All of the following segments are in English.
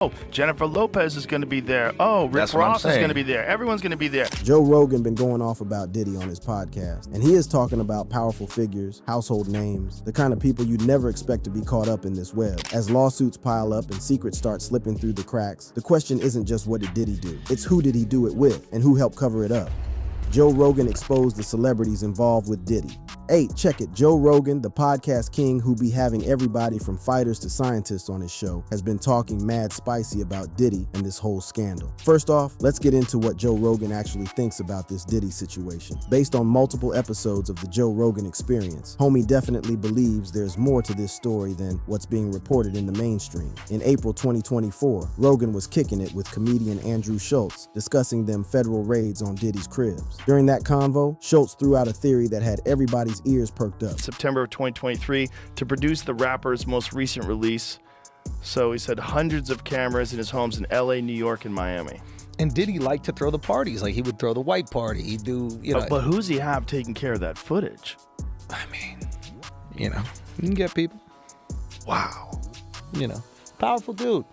Oh, Jennifer Lopez is going to be there. Oh, Rick Ross is going to be there. Everyone's going to be there. Joe Rogan been going off about Diddy on his podcast, and he is talking about powerful figures, household names, the kind of people you'd never expect to be caught up in this web. As lawsuits pile up and secrets start slipping through the cracks, the question isn't just what did Diddy do, it's who did he do it with, and who helped cover it up. Joe Rogan exposed the celebrities involved with Diddy. 8, check it. Joe Rogan, the podcast king who be having everybody from fighters to scientists on his show, has been talking mad spicy about Diddy and this whole scandal. First off, let's get into what Joe Rogan actually thinks about this Diddy situation. Based on multiple episodes of the Joe Rogan Experience, homie definitely believes there's more to this story than what's being reported in the mainstream. In April 2024, Rogan was kicking it with comedian Andrew Schultz, discussing them federal raids on Diddy's cribs. During that convo, Schultz threw out a theory that had everybody's ears perked up. September of 2023 to produce the rapper's most recent release. So he said hundreds of cameras in his homes in LA, New York, and Miami. And Diddy liked to throw the parties. Like, he would throw the white party. He'd do, you know. But who's he have taking care of that footage? I mean, you know, you can get people. Wow. You know, powerful dude.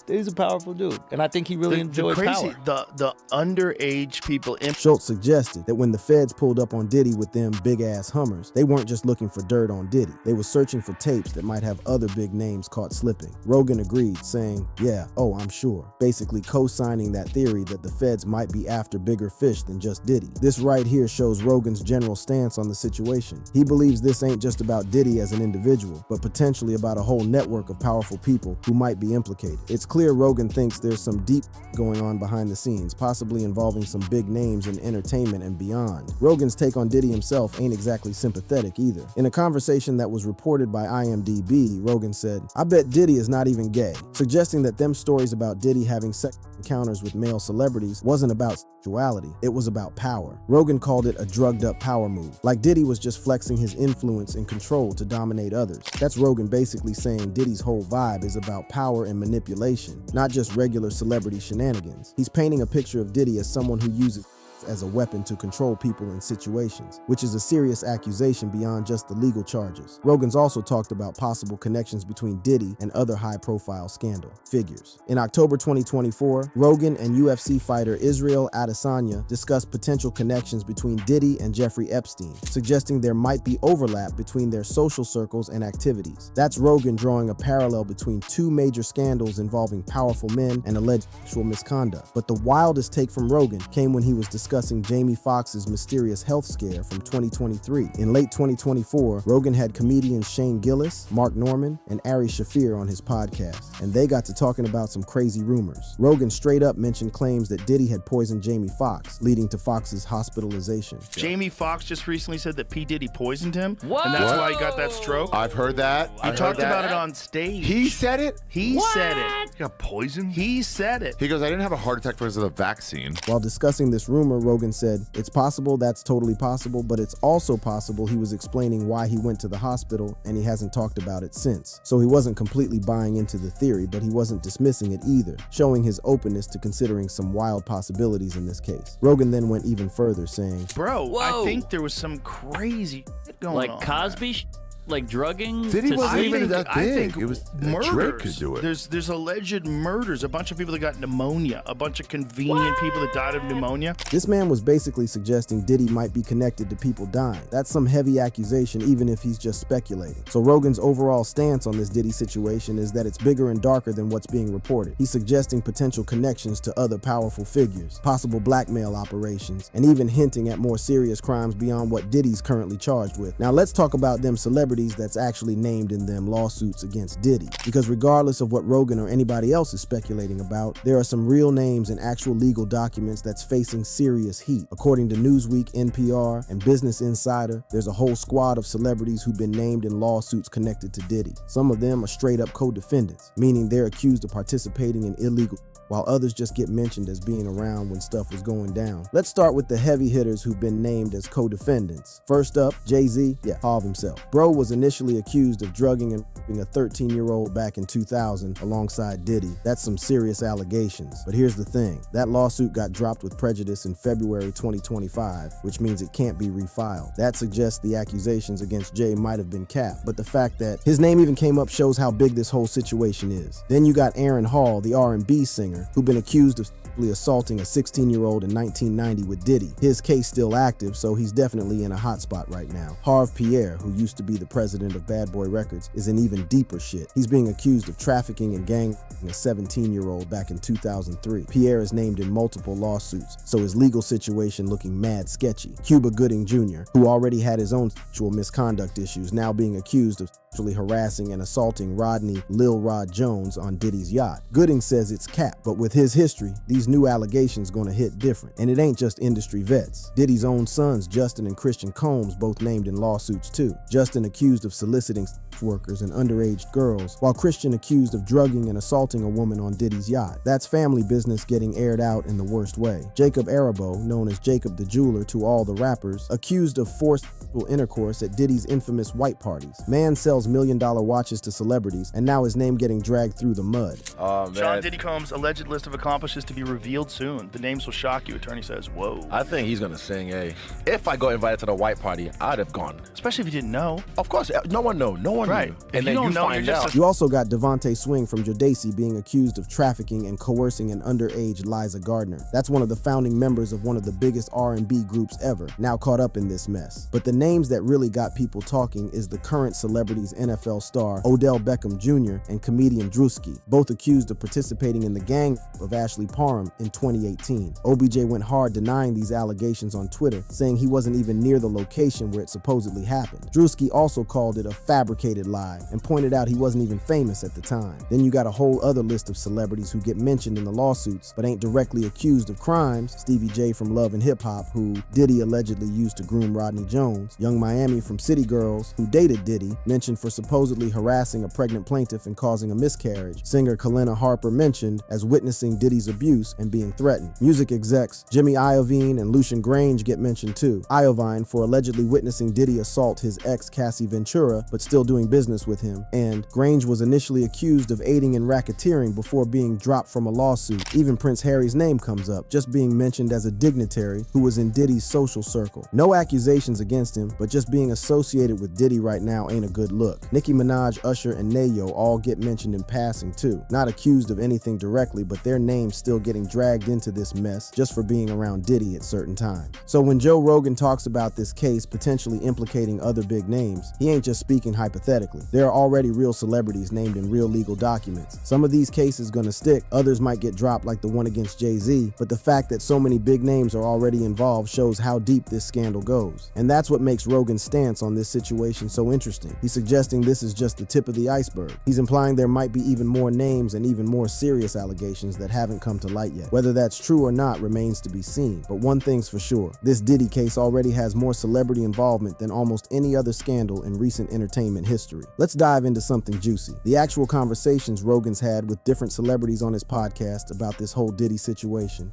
He's a powerful dude, and I think he really enjoys power. The underage people. Schultz suggested that when the feds pulled up on Diddy with them big-ass Hummers, they weren't just looking for dirt on Diddy. They were searching for tapes that might have other big names caught slipping. Rogan agreed, saying, yeah, oh, I'm sure, basically co-signing that theory that the feds might be after bigger fish than just Diddy. This right here shows Rogan's general stance on the situation. He believes this ain't just about Diddy as an individual, but potentially about a whole network of powerful people who might be implicated. It's clear Rogan thinks there's some deep going on behind the scenes, possibly involving some big names in entertainment and beyond. Rogan's take on Diddy himself ain't exactly sympathetic either. In a conversation that was reported by IMDb, Rogan said, I bet Diddy is not even gay, suggesting that them stories about Diddy having sex encounters with male celebrities wasn't about sexuality, it was about power. Rogan called it a drugged up power move, like Diddy was just flexing his influence and control to dominate others. That's Rogan basically saying Diddy's whole vibe is about power and manipulation, not just regular celebrity shenanigans. He's painting a picture of Diddy as someone who uses as a weapon to control people in situations, which is a serious accusation beyond just the legal charges. Rogan's also talked about possible connections between Diddy and other high-profile scandal figures. In October 2024, Rogan and UFC fighter Israel Adesanya discussed potential connections between Diddy and Jeffrey Epstein, suggesting there might be overlap between their social circles and activities. That's Rogan drawing a parallel between two major scandals involving powerful men and alleged sexual misconduct. But the wildest take from Rogan came when he was discussing Jamie Foxx's mysterious health scare from 2023. In late 2024, Rogan had comedians Shane Gillis, Mark Norman, and Ari Shaffir on his podcast, and they got to talking about some crazy rumors. Rogan straight up mentioned claims that Diddy had poisoned Jamie Foxx, leading to Foxx's hospitalization. Jamie Foxx just recently said that P. Diddy poisoned him, What? and that's why he got that stroke. I've heard that. He talked about it on stage. He said it? He said it. He got poisoned? He said it. He goes, I didn't have a heart attack because of the vaccine. While discussing this rumor, Rogan said, it's possible, that's totally possible, but it's also possible he was explaining why he went to the hospital and he hasn't talked about it since. So he wasn't completely buying into the theory, but he wasn't dismissing it either, showing his openness to considering some wild possibilities in this case. Rogan then went even further, saying, Bro, Whoa. I think there was some crazy shit going Like on. Cosby, like drugging. Diddy to wasn't see- even that I big. think It was murders. Drake could do it. There's alleged murders. A bunch of people that got pneumonia. A bunch of convenient people that died of pneumonia. this man was basically suggesting Diddy might be connected to people dying. That's some heavy accusation, even if he's just speculating. So Rogan's overall stance on this Diddy situation is that it's bigger and darker than what's being reported. He's suggesting potential connections to other powerful figures, possible blackmail operations, and even hinting at more serious crimes beyond what Diddy's currently charged with. Now let's talk about them celebrities that's actually named in them lawsuits against Diddy, because regardless of what Rogan or anybody else is speculating about, there are some real names and actual legal documents that's facing serious heat. According to Newsweek, NPR, and Business Insider, there's a whole squad of celebrities who've been named in lawsuits connected to Diddy. Some of them are straight up co-defendants, meaning they're accused of participating in illegal, while others just get mentioned as being around when stuff was going down. Let's start with the heavy hitters who've been named as co-defendants. First up, Jay-Z, Hov himself. Bro was was initially accused of drugging and raping a 13-year-old back in 2000 alongside Diddy. That's some serious allegations. But here's the thing. That lawsuit got dropped with prejudice in February 2025, which means it can't be refiled. That suggests the accusations against Jay might have been capped, but the fact that his name even came up shows how big this whole situation is. Then you got Aaron Hall, the R&B singer, who'd been accused of assaulting a 16-year-old in 1990 with Diddy. His case still active, so he's definitely in a hot spot right now. Harv Pierre, who used to be the president of Bad Boy Records, is in even deeper shit. He's being accused of trafficking and gang a 17-year-old back in 2003. Pierre is named in multiple lawsuits, so his legal situation looking mad sketchy. Cuba Gooding Jr., who already had his own sexual misconduct issues, now being accused of sexually harassing and assaulting Rodney Lil Rod Jones on Diddy's yacht. Gooding says it's capped, but with his history, these new allegations gonna hit different. And it ain't just industry vets. Diddy's own sons, Justin and Christian Combs, both named in lawsuits too. Justin accused of soliciting sex workers and underage girls, while Christian accused of drugging and assaulting a woman on Diddy's yacht. That's family business getting aired out in the worst way. Jacob Arabo, known as Jacob the Jeweler to all the rappers, accused of forced sexual intercourse at Diddy's infamous white parties. Man sells million-dollar watches to celebrities, and now his name getting dragged through the mud. Oh, man. Sean Diddy Combs' alleged list of accomplices to be revealed soon. The names will shock you, attorney says. Whoa. I think he's gonna sing, hey. If I got invited to the white party, I'd have gone. Especially if you didn't know. Of course, no one knew. No one Right. knew. If And you then don't you know, find you're just out. You also got Devontae Swing from Jodeci being accused of trafficking and coercing an underage Liza Gardner. That's one of the founding members of one of the biggest R&B groups ever, now caught up in this mess. But the names that really got people talking is the current Celebrities NFL star Odell Beckham Jr. and comedian Drewski, both accused of participating in the gang of Ashley Parham in 2018. OBJ went hard denying these allegations on Twitter, saying he wasn't even near the location where it supposedly happened. Drewski also called it a fabricated lie and pointed out he wasn't even famous at the time. Then you got a whole other list of celebrities who get mentioned in the lawsuits but ain't directly accused of crimes. Stevie J from Love and Hip Hop, who Diddy allegedly used to groom Rodney Jones. Young Miami from City Girls, who dated Diddy, mentioned for supposedly harassing a pregnant plaintiff and causing a miscarriage. Singer Kalena Harper mentioned as witnessing Diddy's abuse and being threatened. Music execs Jimmy Iovine and Lucian Grange get mentioned too. Iovine for allegedly witnessing Diddy assault his ex Cassie Ventura but still doing business with him, and Grange was initially accused of aiding and racketeering before being dropped from a lawsuit. Even Prince Harry's name comes up, just being mentioned as a dignitary who was in Diddy's social circle. No accusations against him, but just being associated with Diddy right now ain't a good look. Nicki Minaj, Usher, and Nayo all get mentioned in passing too. Not accused of anything directly, but their names still getting dragged into this mess just for being around Diddy at certain times. So when Joe Rogan talks about this case potentially implicating other big names, he ain't just speaking hypothetically. There are already real celebrities named in real legal documents. Some of these cases gonna stick, others might get dropped like the one against Jay-Z, but the fact that so many big names are already involved shows how deep this scandal goes. And that's what makes Rogan's stance on this situation so interesting. He's suggesting this is just the tip of the iceberg. He's implying there might be even more names and even more serious allegations that haven't come to light yet. Whether that's true or not remains to be seen, but one thing's for sure, this Diddy case already has more celebrity involvement than almost any other scandal in recent entertainment history. Let's dive into something juicy. The actual conversations Rogan's had with different celebrities on his podcast about this whole Diddy situation.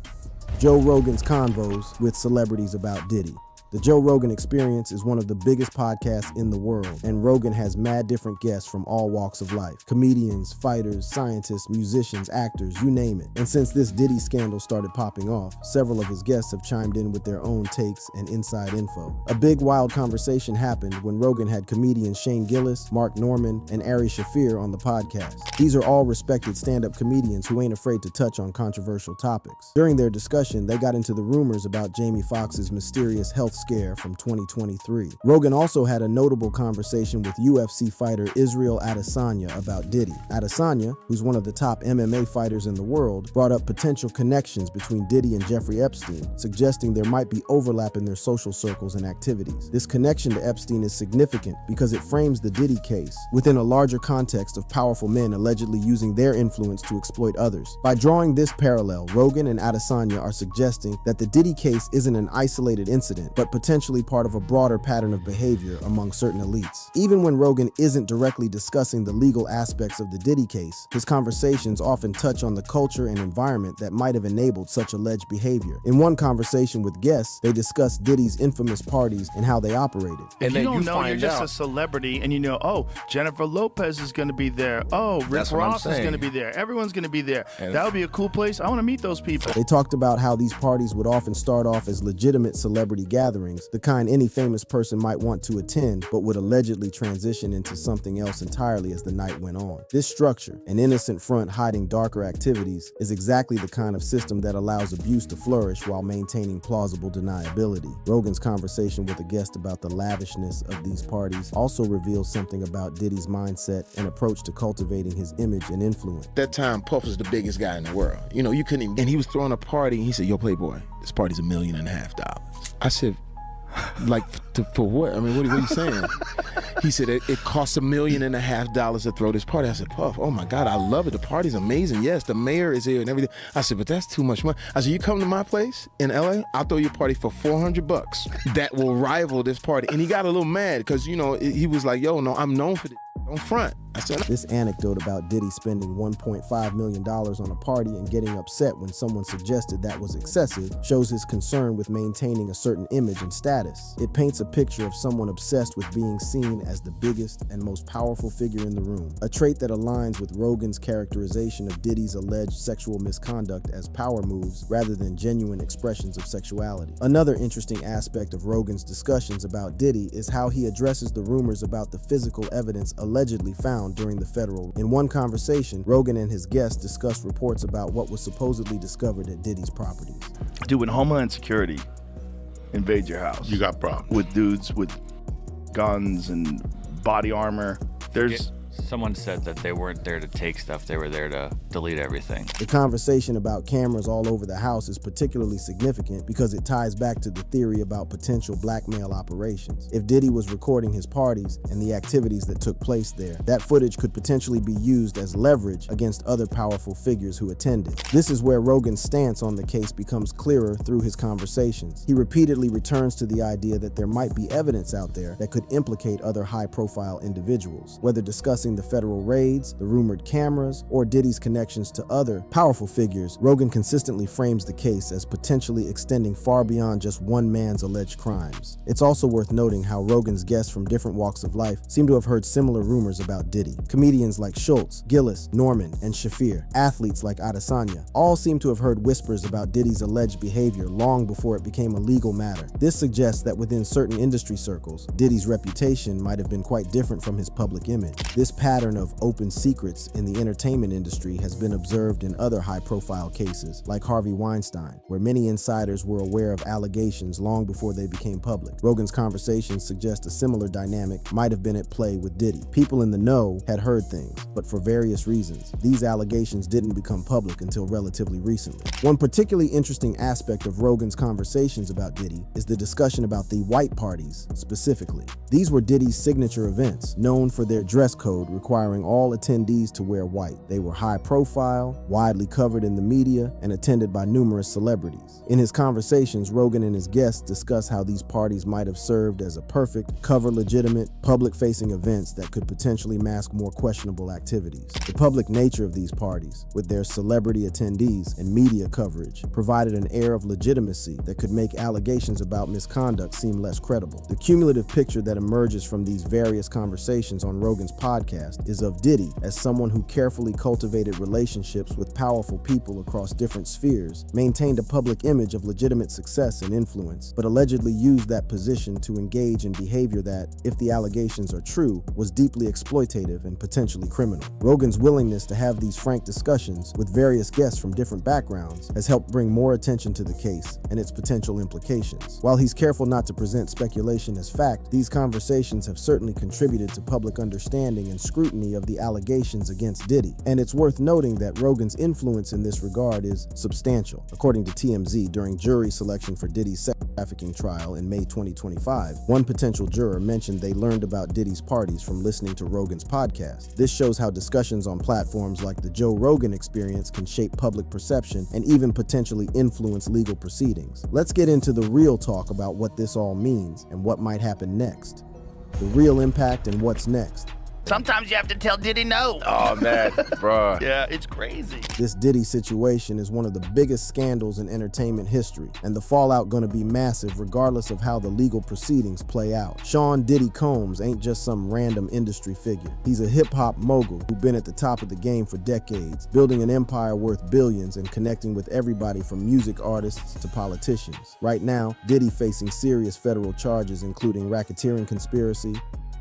Joe Rogan's Convos with celebrities about Diddy. The Joe Rogan Experience is one of the biggest podcasts in the world, and Rogan has mad different guests from all walks of life. Comedians, fighters, scientists, musicians, actors, you name it. And since this Diddy scandal started popping off, several of his guests have chimed in with their own takes and inside info. A big wild conversation happened when Rogan had comedians Shane Gillis, Mark Norman, and Ari Shaffir on the podcast. These are all respected stand-up comedians who ain't afraid to touch on controversial topics. During their discussion, they got into the rumors about Jamie Foxx's mysterious health scare from 2023. Rogan also had a notable conversation with UFC fighter Israel Adesanya about Diddy. Adesanya, who's one of the top MMA fighters in the world, brought up potential connections between Diddy and Jeffrey Epstein, suggesting there might be overlap in their social circles and activities. This connection to Epstein is significant because it frames the Diddy case within a larger context of powerful men allegedly using their influence to exploit others. By drawing this parallel, Rogan and Adesanya are suggesting that the Diddy case isn't an isolated incident, but but potentially part of a broader pattern of behavior among certain elites. Even when Rogan isn't directly discussing the legal aspects of the Diddy case, his conversations often touch on the culture and environment that might have enabled such alleged behavior. In one conversation with guests, they discussed Diddy's infamous parties and how they operated. If you don't know, you're just a celebrity, and you know, oh, Jennifer Lopez is going to be there. Oh, Rick Ross is going to be there. Everyone's going to be there. That would be a cool place. I want to meet those people. They talked about how these parties would often start off as legitimate celebrity gatherings, the kind any famous person might want to attend, but would allegedly transition into something else entirely as the night went on. This structure, an innocent front hiding darker activities, is exactly the kind of system that allows abuse to flourish while maintaining plausible deniability. Rogan's conversation with a guest about the lavishness of these parties also reveals something about Diddy's mindset and approach to cultivating his image and influence. That time, Puff was the biggest guy in the world. You know, you couldn't even, and he was throwing a party, and he said, yo, Playboy, this party's $1.5 million. I said, like, for what? I mean, what are you saying? He said, it costs $1.5 million to throw this party. I said, Puff, oh my God, I love it. The party's amazing. Yes, the mayor is here and everything. I said, but that's too much money. I said, you come to my place in LA, I'll throw you a party for $400 that will rival this party. And he got a little mad because, you know, he was like, yo, no, I'm known for this. Don't front. I said, this anecdote about Diddy spending $1.5 million on a party and getting upset when someone suggested that was excessive shows his concern with maintaining a certain image and status. It paints a picture of someone obsessed with being seen as the biggest and most powerful figure in the room, a trait that aligns with Rogan's characterization of Diddy's alleged sexual misconduct as power moves rather than genuine expressions of sexuality. Another interesting aspect of Rogan's discussions about Diddy is how he addresses the rumors about the physical evidence allegedly found during the federal. In one conversation, Rogan and his guests discussed reports about what was supposedly discovered at Diddy's properties. Dude, when Homeland Security invade your house, You got problems. with dudes with guns and body armor, there's Someone said that they weren't there to take stuff, they were there to delete everything. The conversation about cameras all over the house is particularly significant because it ties back to the theory about potential blackmail operations. If Diddy was recording his parties and the activities that took place there, that footage could potentially be used as leverage against other powerful figures who attended. This is where Rogan's stance on the case becomes clearer through his conversations. He repeatedly returns to the idea that there might be evidence out there that could implicate other high-profile individuals, whether discussing the federal raids, the rumored cameras, or Diddy's connections to other powerful figures. Rogan consistently frames the case as potentially extending far beyond just one man's alleged crimes. It's also worth noting how Rogan's guests from different walks of life seem to have heard similar rumors about Diddy. Comedians like Schultz, Gillis, Norman, and Shafir, athletes like Adesanya, all seem to have heard whispers about Diddy's alleged behavior long before it became a legal matter. This suggests that within certain industry circles, Diddy's reputation might have been quite different from his public image. This pattern of open secrets in the entertainment industry has been observed in other high-profile cases, like Harvey Weinstein, where many insiders were aware of allegations long before they became public. Rogan's conversations suggest a similar dynamic might have been at play with Diddy. People in the know had heard things, but for various reasons, these allegations didn't become public until relatively recently. One particularly interesting aspect of Rogan's conversations about Diddy is the discussion about the white parties specifically. These were Diddy's signature events, known for their dress code requiring all attendees to wear white. They were high profile, widely covered in the media, and attended by numerous celebrities. In his conversations, Rogan and his guests discuss how these parties might have served as a perfect, cover-legitimate, public-facing events that could potentially mask more questionable activities. The public nature of these parties, with their celebrity attendees and media coverage, provided an air of legitimacy that could make allegations about misconduct seem less credible. The cumulative picture that emerges from these various conversations on Rogan's podcast is of Diddy as someone who carefully cultivated relationships with powerful people across different spheres, maintained a public image of legitimate success and influence, but allegedly used that position to engage in behavior that, if the allegations are true, was deeply exploitative and potentially criminal. Rogan's willingness to have these frank discussions with various guests from different backgrounds has helped bring more attention to the case and its potential implications. While he's careful not to present speculation as fact, these conversations have certainly contributed to public understanding and scrutiny of the allegations against Diddy. And it's worth noting that Rogan's influence in this regard is substantial. According to TMZ, during jury selection for Diddy's sex trafficking trial in May 2025, one potential juror mentioned they learned about Diddy's parties from listening to Rogan's podcast. This shows how discussions on platforms like the Joe Rogan Experience can shape public perception and even potentially influence legal proceedings. Let's get into the real talk about what this all means and what might happen next. The real impact and what's next. Sometimes you have to tell Diddy no. Oh, man, bro. Yeah, it's crazy. This Diddy situation is one of the biggest scandals in entertainment history, and the fallout gonna be massive regardless of how the legal proceedings play out. Sean Diddy Combs ain't just some random industry figure. He's a hip-hop mogul who's been at the top of the game for decades, building an empire worth billions and connecting with everybody from music artists to politicians. Right now, Diddy facing serious federal charges including racketeering conspiracy,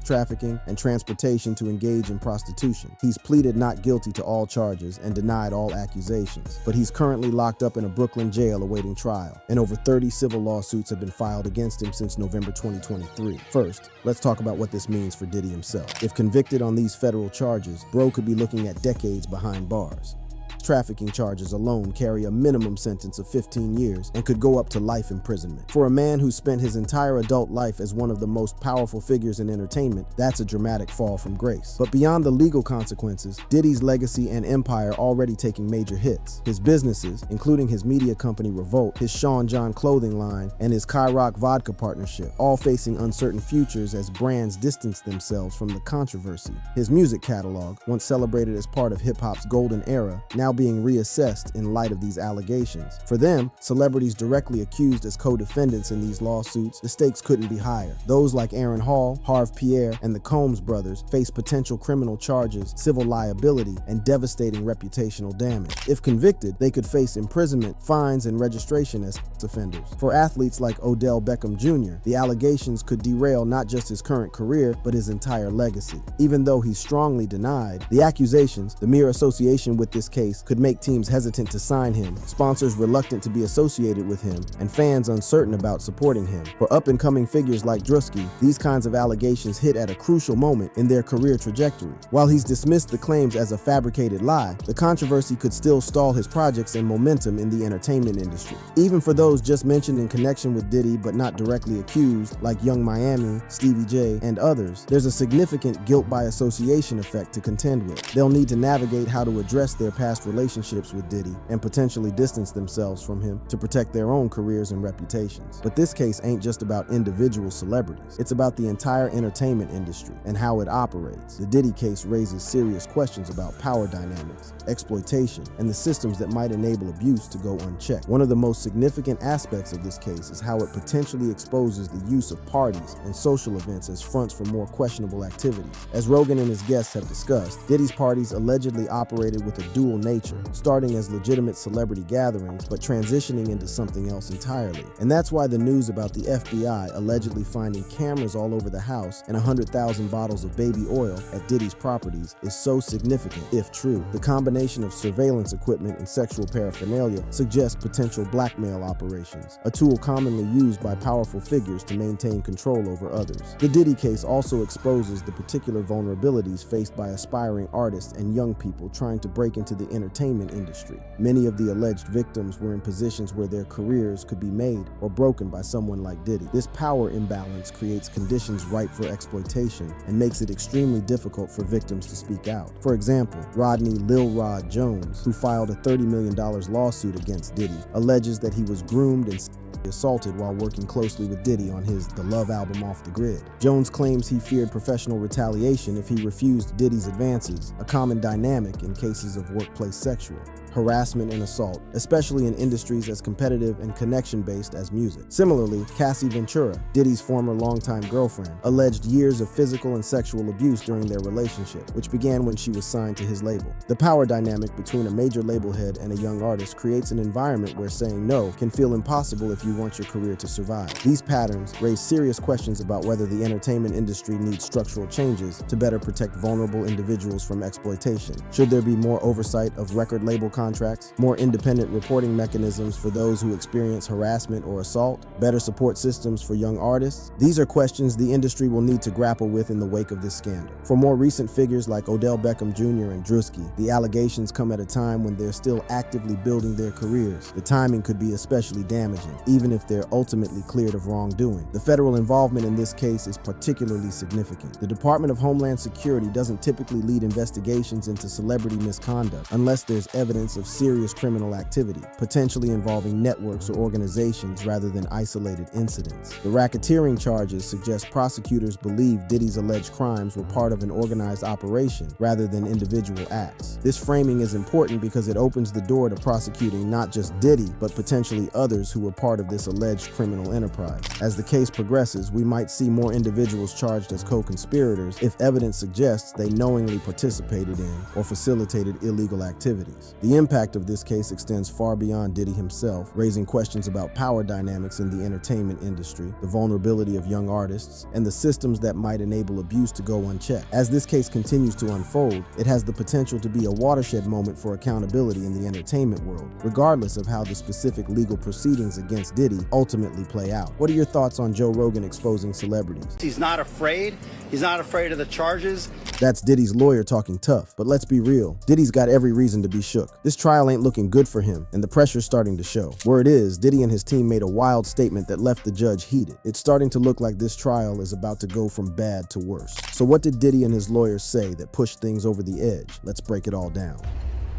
trafficking, and transportation to engage in prostitution. He's pleaded not guilty to all charges and denied all accusations, but he's currently locked up in a Brooklyn jail awaiting trial, and over 30 civil lawsuits have been filed against him since November 2023. First, let's talk about what this means for Diddy himself. If convicted on these federal charges, bro could be looking at decades behind bars. Trafficking charges alone carry a minimum sentence of 15 years and could go up to life imprisonment. For a man who spent his entire adult life as one of the most powerful figures in entertainment, that's a dramatic fall from grace. But beyond the legal consequences, Diddy's legacy and empire already taking major hits. His businesses, including his media company Revolt, his Sean John clothing line, and his Kyrock vodka partnership, all facing uncertain futures as brands distance themselves from the controversy. His music catalog, once celebrated as part of hip-hop's golden era, now being reassessed in light of these allegations. For them, celebrities directly accused as co-defendants in these lawsuits, the stakes couldn't be higher. Those like Aaron Hall, Harve Pierre, and the Combs brothers face potential criminal charges, civil liability, and devastating reputational damage. If convicted, they could face imprisonment, fines, and registration as offenders. For athletes like Odell Beckham Jr., the allegations could derail not just his current career, but his entire legacy. Even though he's strongly denied, the accusations, the mere association with this case, could make teams hesitant to sign him, sponsors reluctant to be associated with him, and fans uncertain about supporting him. For up-and-coming figures like Drusky, these kinds of allegations hit at a crucial moment in their career trajectory. While he's dismissed the claims as a fabricated lie, the controversy could still stall his projects and momentum in the entertainment industry. Even for those just mentioned in connection with Diddy but not directly accused, like Young Miami, Stevie J, and others, there's a significant guilt by association effect to contend with. They'll need to navigate how to address their past relationships with Diddy and potentially distance themselves from him to protect their own careers and reputations. But this case ain't just about individual celebrities. It's about the entire entertainment industry and how it operates. The Diddy case raises serious questions about power dynamics, exploitation, and the systems that might enable abuse to go unchecked. One of the most significant aspects of this case is how it potentially exposes the use of parties and social events as fronts for more questionable activities. As Rogan and his guests have discussed, Diddy's parties allegedly operated with a dual nature, starting as legitimate celebrity gatherings, but transitioning into something else entirely. And that's why the news about the FBI allegedly finding cameras all over the house and 100,000 bottles of baby oil at Diddy's properties is so significant, if true. The combination of surveillance equipment and sexual paraphernalia suggests potential blackmail operations, a tool commonly used by powerful figures to maintain control over others. The Diddy case also exposes the particular vulnerabilities faced by aspiring artists and young people trying to break into the entertainment industry. Many of the alleged victims were in positions where their careers could be made or broken by someone like Diddy. This power imbalance creates conditions ripe for exploitation and makes it extremely difficult for victims to speak out. For example, Rodney Lil Rod Jones, who filed a $30 million lawsuit against Diddy, alleges that he was groomed and assaulted while working closely with Diddy on his The Love album Off the Grid. Jones claims he feared professional retaliation if he refused Diddy's advances, a common dynamic in cases of workplace sexual harassment and assault, especially in industries as competitive and connection-based as music. Similarly, Cassie Ventura, Diddy's former longtime girlfriend, alleged years of physical and sexual abuse during their relationship, which began when she was signed to his label. The power dynamic between a major label head and a young artist creates an environment where saying no can feel impossible if you want your career to survive. These patterns raise serious questions about whether the entertainment industry needs structural changes to better protect vulnerable individuals from exploitation. Should there be more oversight of record label contracts, more independent reporting mechanisms for those who experience harassment or assault, better support systems for young artists? These are questions the industry will need to grapple with in the wake of this scandal. For more recent figures like Odell Beckham Jr. and Drewski, the allegations come at a time when they're still actively building their careers. The timing could be especially damaging, even if they're ultimately cleared of wrongdoing. The federal involvement in this case is particularly significant. The Department of Homeland Security doesn't typically lead investigations into celebrity misconduct unless there's evidence of serious criminal activity, potentially involving networks or organizations rather than isolated incidents. The racketeering charges suggest prosecutors believe Diddy's alleged crimes were part of an organized operation rather than individual acts. This framing is important because it opens the door to prosecuting not just Diddy, but potentially others who were part of this alleged criminal enterprise. As the case progresses, we might see more individuals charged as co-conspirators if evidence suggests they knowingly participated in or facilitated illegal activities. The impact of this case extends far beyond Diddy himself, raising questions about power dynamics in the entertainment industry, the vulnerability of young artists, and the systems that might enable abuse to go unchecked. As this case continues to unfold, it has the potential to be a watershed moment for accountability in the entertainment world, regardless of how the specific legal proceedings against Diddy ultimately play out. What are your thoughts on Joe Rogan exposing celebrities? He's not afraid. He's not afraid of the charges. That's Diddy's lawyer talking tough, but let's be real. Diddy's got every reason to be shook. This trial ain't looking good for him, and the pressure's starting to show. Word is, Diddy and his team made a wild statement that left the judge heated. It's starting to look like this trial is about to go from bad to worse. So what did Diddy and his lawyers say that pushed things over the edge? Let's break it all down.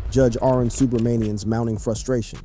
Judge Aaron Subramanian's mounting frustration.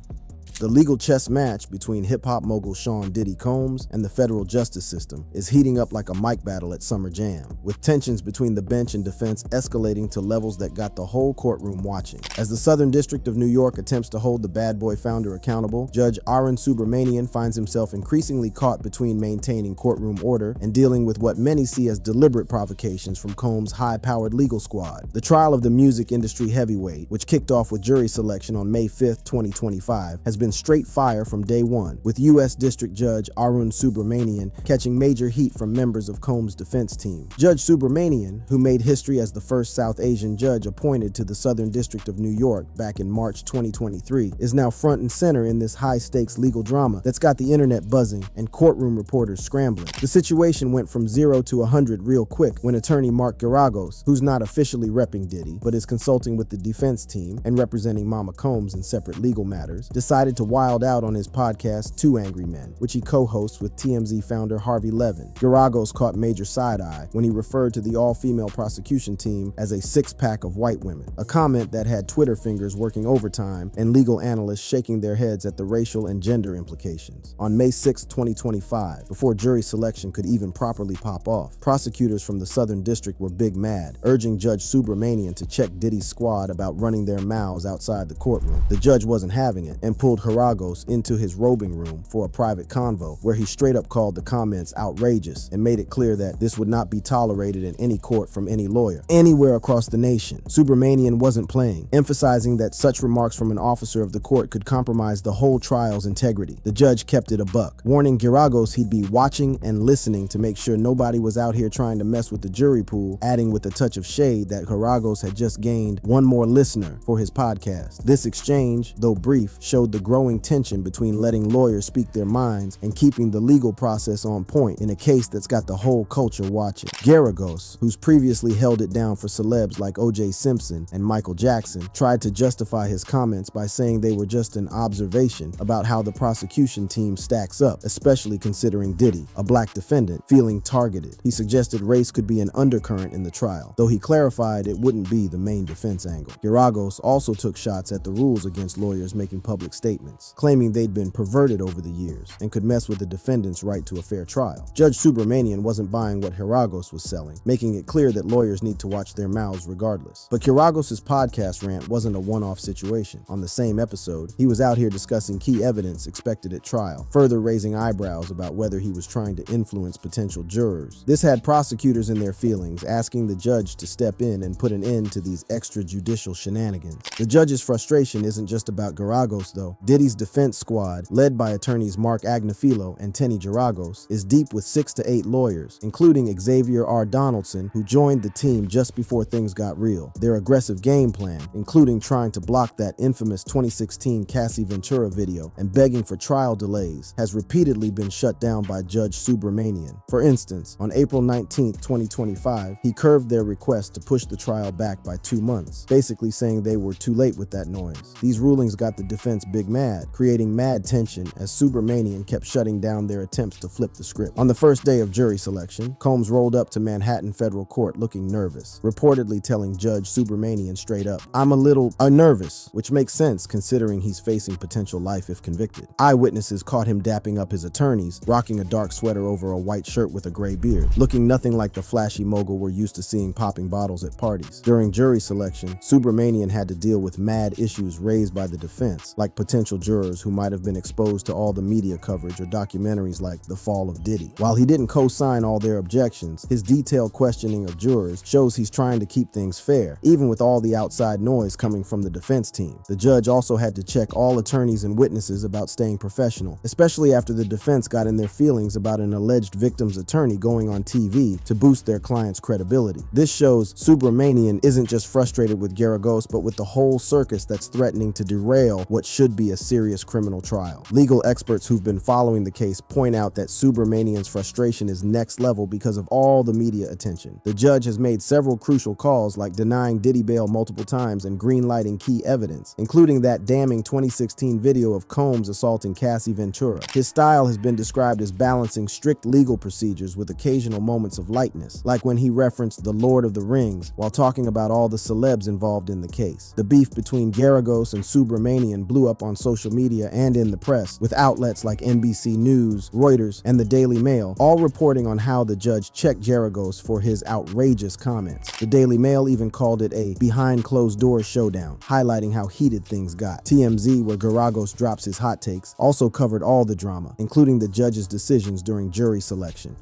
The legal chess match between hip-hop mogul Sean Diddy Combs and the federal justice system is heating up like a mic battle at Summer Jam, with tensions between the bench and defense escalating to levels that got the whole courtroom watching. As the Southern District of New York attempts to hold the Bad Boy founder accountable, Judge Aaron Subramanian finds himself increasingly caught between maintaining courtroom order and dealing with what many see as deliberate provocations from Combs' high-powered legal squad. The trial of the music industry heavyweight, which kicked off with jury selection on May 5, 2025, has been straight fire from day one, with U.S. District Judge Arun Subramanian catching major heat from members of Combs' defense team. Judge Subramanian, who made history as the first South Asian judge appointed to the Southern District of New York back in March 2023, is now front and center in this high-stakes legal drama that's got the internet buzzing and courtroom reporters scrambling. The situation went from 0 to 100 real quick when attorney Mark Geragos, who's not officially repping Diddy, but is consulting with the defense team and representing Mama Combs in separate legal matters, decided to wild out on his podcast, Two Angry Men, which he co-hosts with TMZ founder Harvey Levin. Geragos caught major side-eye when he referred to the all-female prosecution team as a six-pack of white women, a comment that had Twitter fingers working overtime and legal analysts shaking their heads at the racial and gender implications. On May 6, 2025, before jury selection could even properly pop off, prosecutors from the Southern District were big mad, urging Judge Subramanian to check Diddy's squad about running their mouths outside the courtroom. The judge wasn't having it and pulled Geragos into his robing room for a private convo, where he straight up called the comments outrageous and made it clear that this would not be tolerated in any court from any lawyer, anywhere across the nation. Subramanian wasn't playing, emphasizing that such remarks from an officer of the court could compromise the whole trial's integrity. The judge kept it a buck, warning Geragos he'd be watching and listening to make sure nobody was out here trying to mess with the jury pool, adding with a touch of shade that Geragos had just gained one more listener for his podcast. This exchange, though brief, showed the growing tension between letting lawyers speak their minds and keeping the legal process on point in a case that's got the whole culture watching. Geragos, who's previously held it down for celebs like O.J. Simpson and Michael Jackson, tried to justify his comments by saying they were just an observation about how the prosecution team stacks up, especially considering Diddy, a black defendant, feeling targeted. He suggested race could be an undercurrent in the trial, though he clarified it wouldn't be the main defense angle. Geragos also took shots at the rules against lawyers making public statements, claiming they'd been perverted over the years and could mess with the defendant's right to a fair trial. Judge Subramanian wasn't buying what Geragos was selling, making it clear that lawyers need to watch their mouths regardless. But Geragos' podcast rant wasn't a one-off situation. On the same episode, he was out here discussing key evidence expected at trial, further raising eyebrows about whether he was trying to influence potential jurors. This had prosecutors in their feelings, asking the judge to step in and put an end to these extrajudicial shenanigans. The judge's frustration isn't just about Geragos, though. trial, Diddy's defense squad, led by attorneys Mark Agnifilo and Tenny Geragos, is deep with 6 to 8 lawyers, including Xavier R. Donaldson, who joined the team just before things got real. Their aggressive game plan, including trying to block that infamous 2016 Cassie Ventura video and begging for trial delays, has repeatedly been shut down by Judge Subramanian. For instance, on April 19, 2025, he curved their request to push the trial back by 2 months, basically saying they were too late with that noise. These rulings got the defense big mad, creating mad tension as Subramanian kept shutting down their attempts to flip the script. On the first day of jury selection, Combs rolled up to Manhattan Federal Court looking nervous, reportedly telling Judge Subramanian straight up, "I'm a little nervous," which makes sense considering he's facing potential life if convicted. Eyewitnesses caught him dapping up his attorneys, rocking a dark sweater over a white shirt with a gray beard, looking nothing like the flashy mogul we're used to seeing popping bottles at parties. During jury selection, Subramanian had to deal with mad issues raised by the defense, like potential jurors who might have been exposed to all the media coverage or documentaries like The Fall of Diddy. While he didn't co-sign all their objections, his detailed questioning of jurors shows he's trying to keep things fair, even with all the outside noise coming from the defense team. The judge also had to check all attorneys and witnesses about staying professional, especially after the defense got in their feelings about an alleged victim's attorney going on TV to boost their client's credibility. This shows Subramanian isn't just frustrated with Geragos, but with the whole circus that's threatening to derail what should be a serious criminal trial. Legal experts who've been following the case point out that Subramanian's frustration is next level because of all the media attention. The judge has made several crucial calls, like denying Diddy bail multiple times and greenlighting key evidence, including that damning 2016 video of Combs assaulting Cassie Ventura. His style has been described as balancing strict legal procedures with occasional moments of lightness, like when he referenced The Lord of the Rings while talking about all the celebs involved in the case. The beef between Geragos and Subramanian blew up on social media and in the press, with outlets like NBC News, Reuters, and the Daily Mail all reporting on how the judge checked Geragos for his outrageous comments. The Daily Mail even called it a behind-closed-doors showdown, highlighting how heated things got. TMZ, where Geragos drops his hot takes, also covered all the drama, including the judge's decisions during jury selection.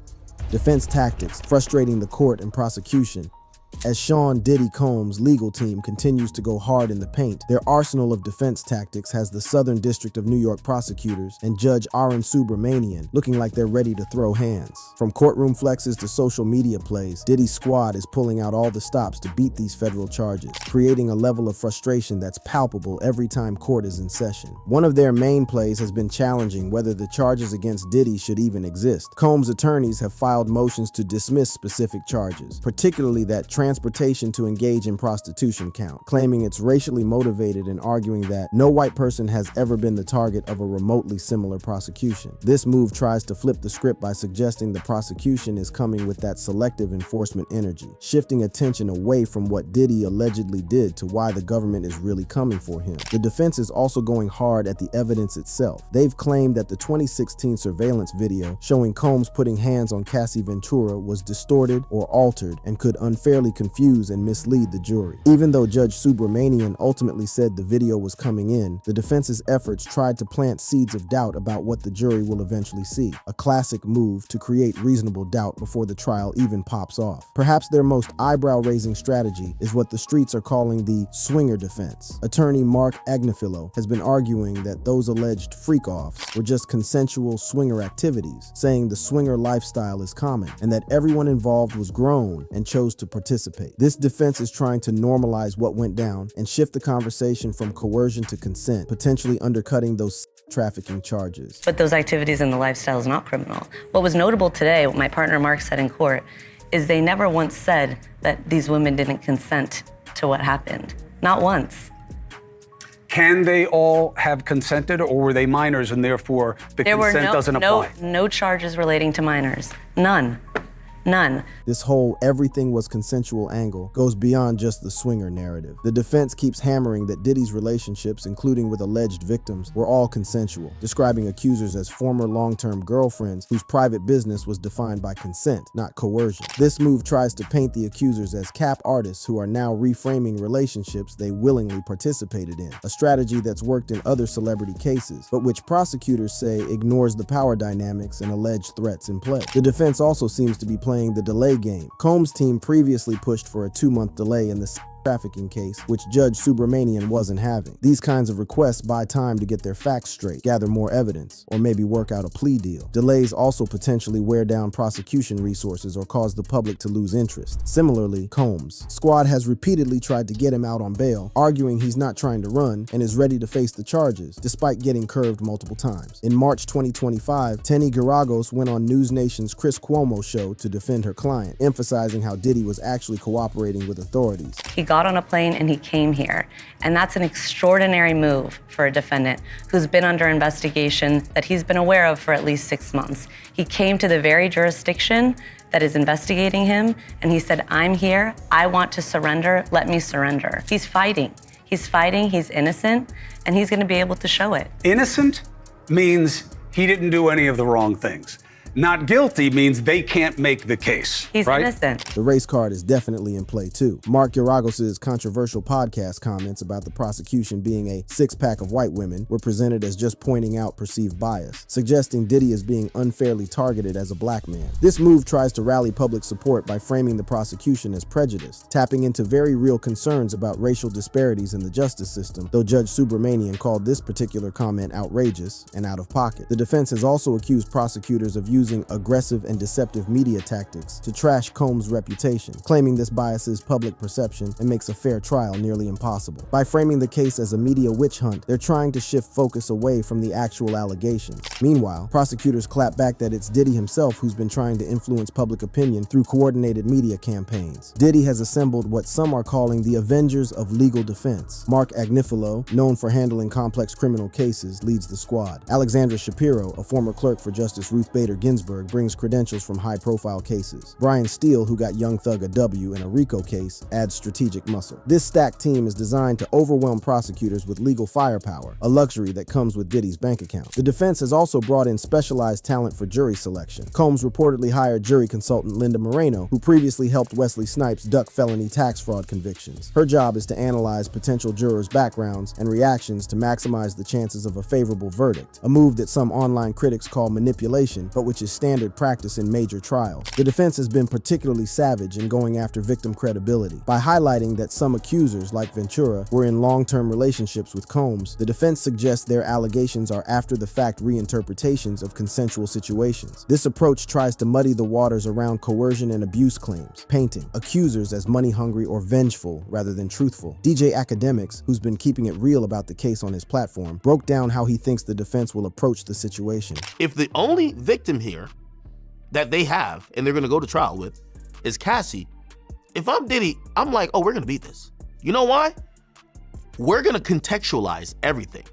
Defense tactics, frustrating the court and prosecution. As Sean Diddy Combs' legal team continues to go hard in the paint, their arsenal of defense tactics has the Southern District of New York prosecutors and Judge Aaron Subramanian looking like they're ready to throw hands. From courtroom flexes to social media plays, Diddy's squad is pulling out all the stops to beat these federal charges, creating a level of frustration that's palpable every time court is in session. One of their main plays has been challenging whether the charges against Diddy should even exist. Combs' attorneys have filed motions to dismiss specific charges, particularly that transportation to engage in prostitution count, claiming it's racially motivated and arguing that no white person has ever been the target of a remotely similar prosecution. This move tries to flip the script by suggesting the prosecution is coming with that selective enforcement energy, shifting attention away from what Diddy allegedly did to why the government is really coming for him. The defense is also going hard at the evidence itself. They've claimed that the 2016 surveillance video showing Combs putting hands on Cassie Ventura was distorted or altered and could unfairly confuse and mislead the jury. Even though Judge Subramanian ultimately said the video was coming in, the defense's efforts tried to plant seeds of doubt about what the jury will eventually see, a classic move to create reasonable doubt before the trial even pops off. Perhaps their most eyebrow-raising strategy is what the streets are calling the swinger defense. Attorney Mark Agnifilo has been arguing that those alleged freak-offs were just consensual swinger activities, saying the swinger lifestyle is common and that everyone involved was grown and chose to participate. This defense is trying to normalize what went down and shift the conversation from coercion to consent, potentially undercutting those trafficking charges. But those activities in the lifestyle is not criminal. What was notable today, what my partner Mark said in court, is they never once said that these women didn't consent to what happened. Not once. Can they all have consented, or were they minors and therefore the consent doesn't apply? No charges relating to minors. None. None. This whole everything was consensual angle goes beyond just the swinger narrative. The defense keeps hammering that Diddy's relationships, including with alleged victims, were all consensual, describing accusers as former long-term girlfriends whose private business was defined by consent, not coercion. This move tries to paint the accusers as cap artists who are now reframing relationships they willingly participated in, a strategy that's worked in other celebrity cases, but which prosecutors say ignores the power dynamics and alleged threats in play. The defense also seems to be playing the delay game. Combs' team previously pushed for a 2-month delay in the trafficking case, which Judge Subramanian wasn't having. These kinds of requests buy time to get their facts straight, gather more evidence, or maybe work out a plea deal. Delays also potentially wear down prosecution resources or cause the public to lose interest. Similarly, Combs. Squad has repeatedly tried to get him out on bail, arguing he's not trying to run and is ready to face the charges, despite getting curved multiple times. In March 2025, Tenny Garagos went on News Nation's Chris Cuomo show to defend her client, emphasizing how Diddy was actually cooperating with authorities. He got on a plane and he came here. And that's an extraordinary move for a defendant who's been under investigation that he's been aware of for at least 6 months. He came to the very jurisdiction that is investigating him, and he said, I'm here, I want to surrender, let me surrender. He's fighting, he's innocent, and he's gonna be able to show it. Innocent means he didn't do any of the wrong things. Not guilty means they can't make the case. He's right? innocent. The race card is definitely in play too. Mark Geragos' controversial podcast comments about the prosecution being a six-pack of white women were presented as just pointing out perceived bias, suggesting Diddy is being unfairly targeted as a black man. This move tries to rally public support by framing the prosecution as prejudiced, tapping into very real concerns about racial disparities in the justice system, though Judge Subramanian called this particular comment outrageous and out of pocket. The defense has also accused prosecutors of using aggressive and deceptive media tactics to trash Combs' reputation, claiming this biases public perception and makes a fair trial nearly impossible. By framing the case as a media witch hunt, they're trying to shift focus away from the actual allegations. Meanwhile, prosecutors clap back that it's Diddy himself who's been trying to influence public opinion through coordinated media campaigns. Diddy has assembled what some are calling the Avengers of Legal Defense. Mark Agnifilo, known for handling complex criminal cases, leads the squad. Alexandra Shapiro, a former clerk for Justice Ruth Bader Ginsburg, brings credentials from high-profile cases. Brian Steele, who got Young Thug a W in a RICO case, adds strategic muscle. This stacked team is designed to overwhelm prosecutors with legal firepower, a luxury that comes with Diddy's bank account. The defense has also brought in specialized talent for jury selection. Combs reportedly hired jury consultant Linda Moreno, who previously helped Wesley Snipes duck felony tax fraud convictions. Her job is to analyze potential jurors' backgrounds and reactions to maximize the chances of a favorable verdict, a move that some online critics call manipulation, but which is standard practice in major trials. The defense has been particularly savage in going after victim credibility. By highlighting that some accusers, like Ventura, were in long-term relationships with Combs, the defense suggests their allegations are after-the-fact reinterpretations of consensual situations. This approach tries to muddy the waters around coercion and abuse claims, painting accusers as money-hungry or vengeful rather than truthful. DJ Academics, who's been keeping it real about the case on his platform, broke down how he thinks the defense will approach the situation. If the only victim here that they have and they're gonna go to trial with is Cassie, if I'm Diddy, I'm like, oh, we're gonna beat this. You know why? We're gonna contextualize everything.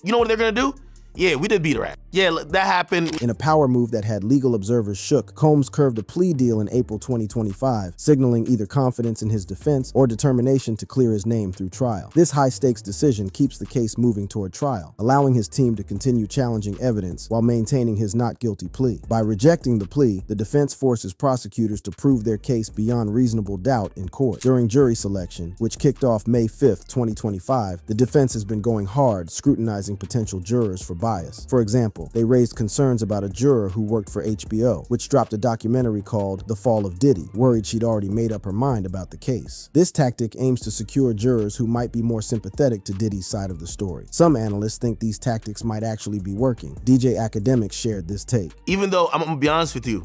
You know what they're gonna do? Yeah, we did beat her ass. Yeah, that happened. In a power move that had legal observers shook, Combs curved a plea deal in April 2025, signaling either confidence in his defense or determination to clear his name through trial. This high-stakes decision keeps the case moving toward trial, allowing his team to continue challenging evidence while maintaining his not guilty plea. By rejecting the plea, the defense forces prosecutors to prove their case beyond reasonable doubt in court. During jury selection, which kicked off May 5th, 2025, the defense has been going hard, scrutinizing potential jurors for bias. For example, they raised concerns about a juror who worked for HBO, which dropped a documentary called The Fall of Diddy, worried she'd already made up her mind about the case. This tactic aims to secure jurors who might be more sympathetic to Diddy's side of the story. Some analysts think these tactics might actually be working. DJ Academics shared this take. Even though, I'm gonna be honest with you,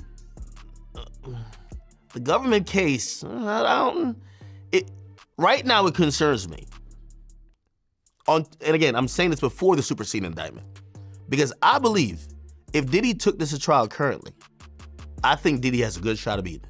the government case, right now it concerns me. And again, I'm saying this before the superseding indictment. Because I believe if Diddy took this to trial currently, I think Diddy has a good shot of beating it.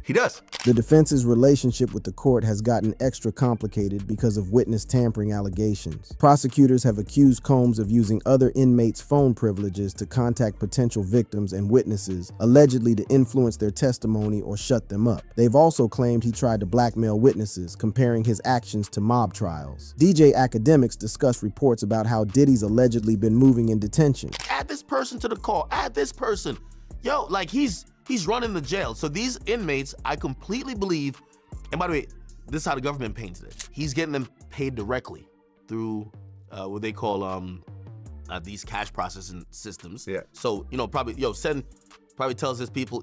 He does. The defense's relationship with the court has gotten extra complicated because of witness tampering allegations. Prosecutors have accused Combs of using other inmates' phone privileges to contact potential victims and witnesses, allegedly to influence their testimony or shut them up. They've also claimed he tried to blackmail witnesses, comparing his actions to mob trials. DJ Academics discussed reports about how Diddy's allegedly been moving in detention. Add this person to the call, add this person. Yo, like he's running the jail. So these inmates, I completely believe, and by the way, this is how the government paints it. He's getting them paid directly through what they call these cash processing systems. Yeah. So, probably tells his people,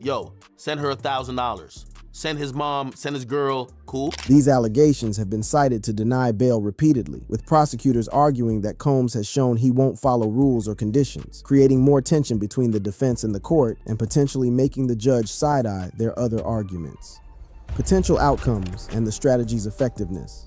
send her $1,000 send his mom, send his girl, cool. These allegations have been cited to deny bail repeatedly, with prosecutors arguing that Combs has shown he won't follow rules or conditions, creating more tension between the defense and the court and potentially making the judge side-eye their other arguments. Potential outcomes and the strategy's effectiveness.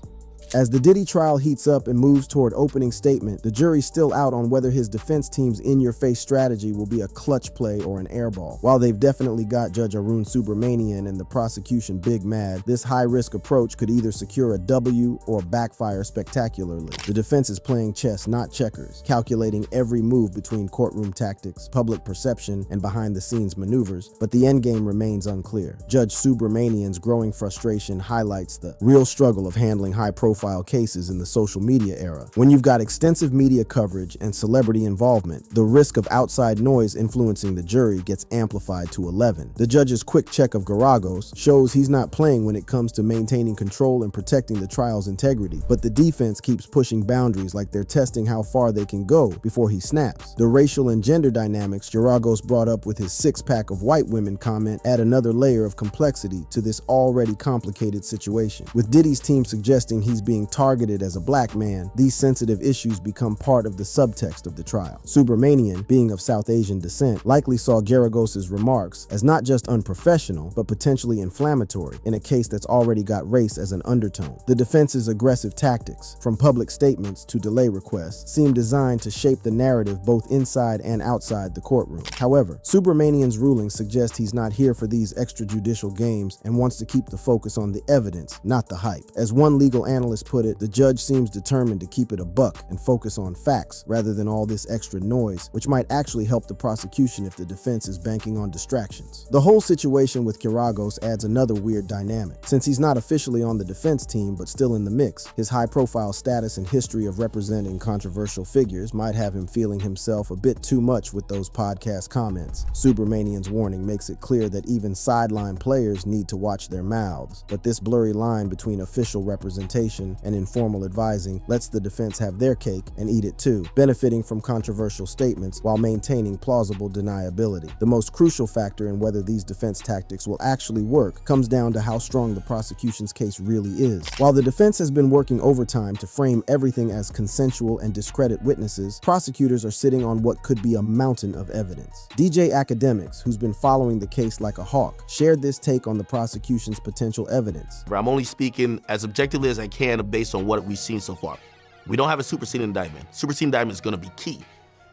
As the Diddy trial heats up and moves toward opening statement, the jury's still out on whether his defense team's in-your-face strategy will be a clutch play or an airball. While they've definitely got Judge Arun Subramanian and the prosecution big mad, this high-risk approach could either secure a W or backfire spectacularly. The defense is playing chess, not checkers, calculating every move between courtroom tactics, public perception, and behind-the-scenes maneuvers, but the endgame remains unclear. Judge Subramanian's growing frustration highlights the real struggle of handling high-profile cases in the social media era. When you've got extensive media coverage and celebrity involvement, the risk of outside noise influencing the jury gets amplified to 11. The judge's quick check of Garagos shows he's not playing when it comes to maintaining control and protecting the trial's integrity, but the defense keeps pushing boundaries like they're testing how far they can go before he snaps. The racial and gender dynamics Garagos brought up with his six-pack of white women comment add another layer of complexity to this already complicated situation. With Diddy's team suggesting he's being targeted as a black man, these sensitive issues become part of the subtext of the trial. Subramanian, being of South Asian descent, likely saw Garagos' remarks as not just unprofessional, but potentially inflammatory in a case that's already got race as an undertone. The defense's aggressive tactics, from public statements to delay requests, seem designed to shape the narrative both inside and outside the courtroom. However, Subramanian's ruling suggests he's not here for these extrajudicial games and wants to keep the focus on the evidence, not the hype. As one legal analyst put it, the judge seems determined to keep it a buck and focus on facts rather than all this extra noise, which might actually help the prosecution if the defense is banking on distractions. The whole situation with Garagos adds another weird dynamic. Since he's not officially on the defense team but still in the mix, his high-profile status and history of representing controversial figures might have him feeling himself a bit too much with those podcast comments. Subramanian's warning makes it clear that even sideline players need to watch their mouths, but this blurry line between official representation and informal advising lets the defense have their cake and eat it too, benefiting from controversial statements while maintaining plausible deniability. The most crucial factor in whether these defense tactics will actually work comes down to how strong the prosecution's case really is. While the defense has been working overtime to frame everything as consensual and discredit witnesses, prosecutors are sitting on what could be a mountain of evidence. DJ Academics, who's been following the case like a hawk, shared this take on the prosecution's potential evidence. I'm only speaking as objectively as I can based on what we've seen so far. We don't have a superseding indictment. Superseding indictment is going to be key.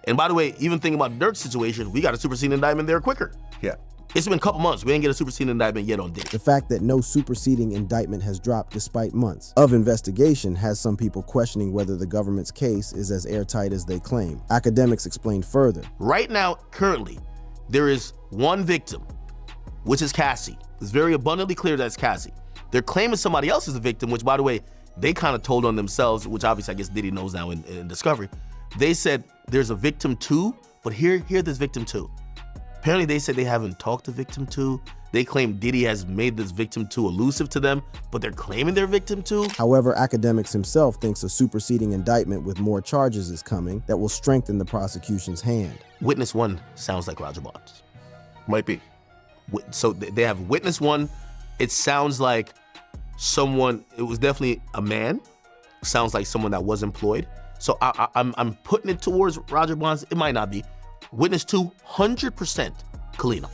And by the way, even thinking about Dirk's situation, we got a superseding indictment there quicker. Yeah. It's been a couple months. We didn't get a superseding indictment yet on Diddy. The fact that no superseding indictment has dropped despite months of investigation has some people questioning whether the government's case is as airtight as they claim. Academics explained further. Right now, currently, there is one victim, which is Cassie. It's very abundantly clear that's Cassie. They're claiming somebody else is the victim, which, by the way, they kind of told on themselves, which obviously I guess Diddy knows now in Discovery. They said there's a victim 2, but here there's victim 2. Apparently they said they haven't talked to victim 2. They claim Diddy has made this victim 2 elusive to them, but they're claiming they're victim 2. However, Academics himself thinks a superseding indictment with more charges is coming that will strengthen the prosecution's hand. Witness 1 sounds like Roger Bonds. Might be. So they have witness 1. It sounds like someone, it was definitely a man. Sounds like someone that was employed. So I'm putting it towards Roger Bonds. It might not be. Witness 2, 100% Kalina.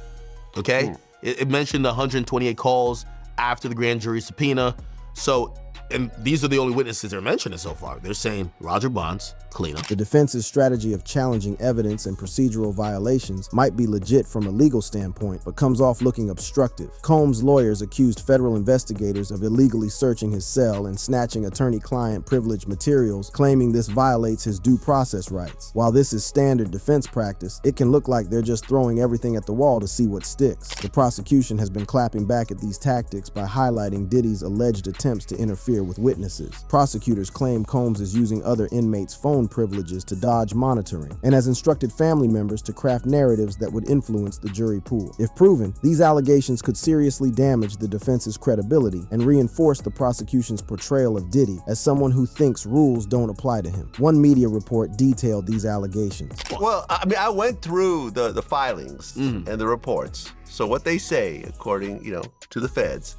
Okay? It mentioned the 128 calls after the grand jury subpoena. So, and these are the only witnesses they're mentioning so far. They're saying Roger Bonds, Kalina. The defense's strategy of challenging evidence and procedural violations might be legit from a legal standpoint, but comes off looking obstructive. Combs' lawyers accused federal investigators of illegally searching his cell and snatching attorney-client privilege materials, claiming this violates his due process rights. While this is standard defense practice, it can look like they're just throwing everything at the wall to see what sticks. The prosecution has been clapping back at these tactics by highlighting Diddy's alleged attempts to interfere interfere with witnesses. Prosecutors claim Combs is using other inmates' phone privileges to dodge monitoring and has instructed family members to craft narratives that would influence the jury pool. If proven, these allegations could seriously damage the defense's credibility and reinforce the prosecution's portrayal of Diddy as someone who thinks rules don't apply to him. One media report detailed these allegations. Well, I mean, I went through the filings and the reports. So what they say, according, to the feds,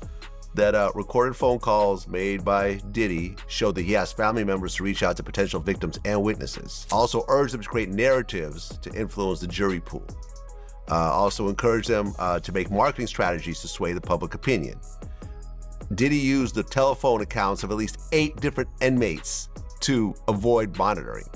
that recorded phone calls made by Diddy showed that he asked family members to reach out to potential victims and witnesses. Also urged them to create narratives to influence the jury pool. Also encouraged them to make marketing strategies to sway the public opinion. Diddy used the telephone accounts of at least 8 different inmates to avoid monitoring.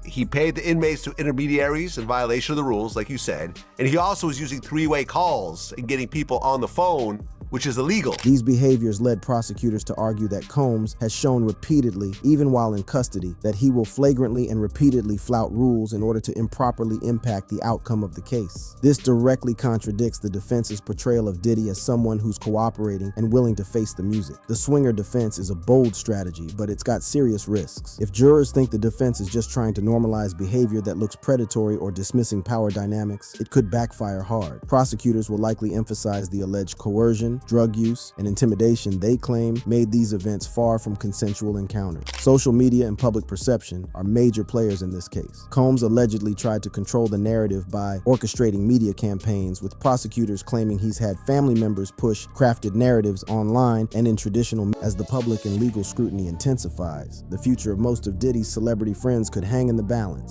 He paid the inmates to intermediaries in violation of the rules, like you said, and he also was using 3-way calls and getting people on the phone, which is illegal. These behaviors led prosecutors to argue that Combs has shown repeatedly, even while in custody, that he will flagrantly and repeatedly flout rules in order to improperly impact the outcome of the case. This directly contradicts the defense's portrayal of Diddy as someone who's cooperating and willing to face the music. The swinger defense is a bold strategy, but it's got serious risks. If jurors think the defense is just trying to normalize behavior that looks predatory or dismissing power dynamics, it could backfire hard. Prosecutors will likely emphasize the alleged coercion, drug use, and intimidation they claim made these events far from consensual encounters. Social media and public perception are major players in this case. Combs allegedly tried to control the narrative by orchestrating media campaigns, with prosecutors claiming he's had family members push crafted narratives online and in traditional as the public and legal scrutiny intensifies. The future of most of Diddy's celebrity friends could hang in the balance.